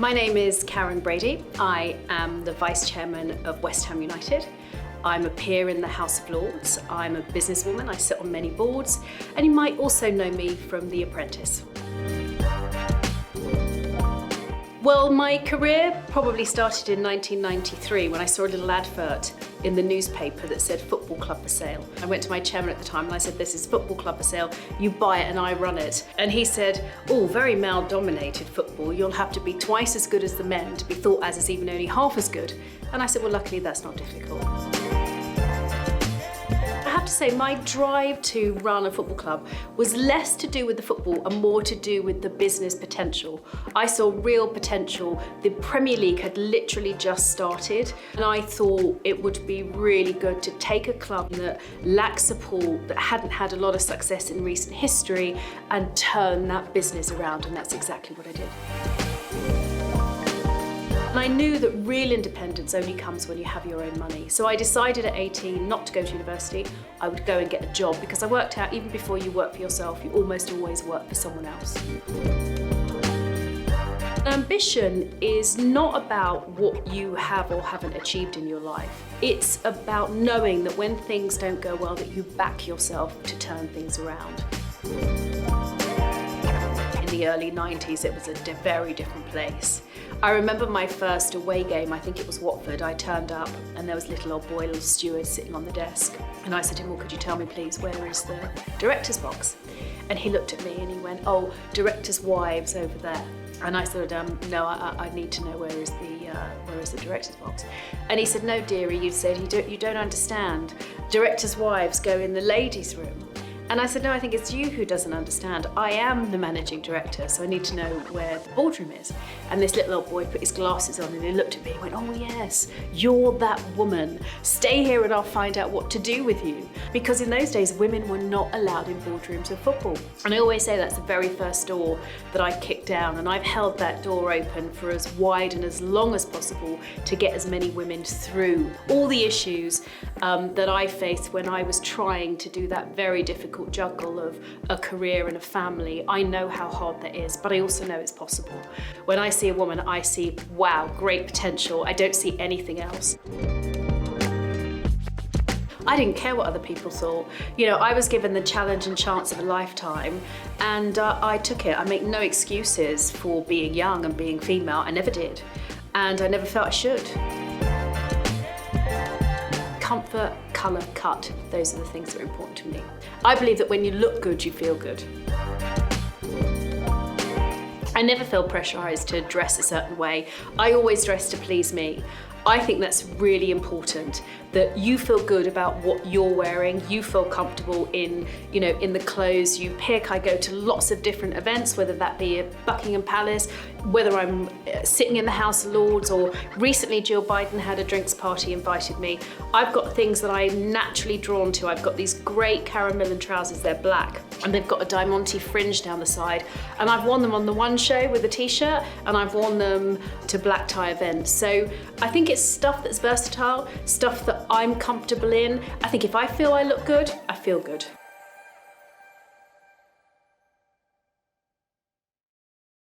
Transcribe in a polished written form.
My name is Karren Brady. I am the Vice Chairman of West Ham United. I'm a peer in the House of Lords. I'm a businesswoman. I sit on many boards. And you might also know me from The Apprentice. Well, my career probably started in 1993 when I saw a little advert in the newspaper that said football club for sale. I went to my chairman at the time and I said, this is football club for sale, you buy it and I run it. And he said, oh, very male-dominated football, you'll have to be twice as good as the men to be thought as even only half as good. And I said, well, luckily that's not difficult. I have to say, my drive to run a football club was less to do with the football and more to do with the business potential. I saw real potential. The Premier League had literally just started, and I thought it would be really good to take a club that lacked support, that hadn't had a lot of success in recent history, and turn that business around, and that's exactly what I did. And I knew that real independence only comes when you have your own money. So I decided at 18 not to go to university. I would go and get a job because I worked out even before you work for yourself, you almost always work for someone else. Ambition is not about what you have or haven't achieved in your life. It's about knowing that when things don't go well, that you back yourself to turn things around. In the early 90s, it was a very different place. I remember my first away game, I think it was Watford. I turned up and there was little old boy, little steward sitting on the desk. And I said to him, well, could you tell me please, where is the director's box? And he looked at me and he went, oh, director's wives over there. And I said, no, I need to know where is the director's box. And he said, no, dearie, you said you don't understand. Director's wives go in the ladies' room. And I said, no, I think it's you who doesn't understand. I am the managing director, so I need to know where the boardroom is. And this little old boy put his glasses on and he looked at me and went, oh yes, you're that woman. Stay here and I'll find out what to do with you. Because in those days, women were not allowed in boardrooms of football. And I always say that's the very first door that I kicked down, and I've held that door open for as wide and as long as possible to get as many women through all the issues that I faced when I was trying to do that very difficult juggle of a career and a family. I know how hard that is, but I also know it's possible. When I see a woman, I see, wow, great potential. I don't see anything else. I didn't care what other people thought. You know, I was given the challenge and chance of a lifetime, and I took it. I make no excuses for being young and being female. I never did, and I never felt I should. Comfort, colour, cut, those are the things that are important to me. I believe that when you look good, you feel good. I never feel pressurised to dress a certain way. I always dress to please me. I think that's really important, that you feel good about what you're wearing, you feel comfortable in the clothes you pick. I go to lots of different events, whether that be at Buckingham Palace, whether I'm sitting in the House of Lords, or recently Jill Biden had a drinks party, invited me. I've got things that I'm naturally drawn to. I've got these great Karen Millen trousers, they're black, and they've got a diamante fringe down the side. And I've worn them on the one show with a t-shirt, and I've worn them to black tie events. So I think it's stuff that's versatile, stuff that I'm comfortable in. I think if I feel I look good, I feel good.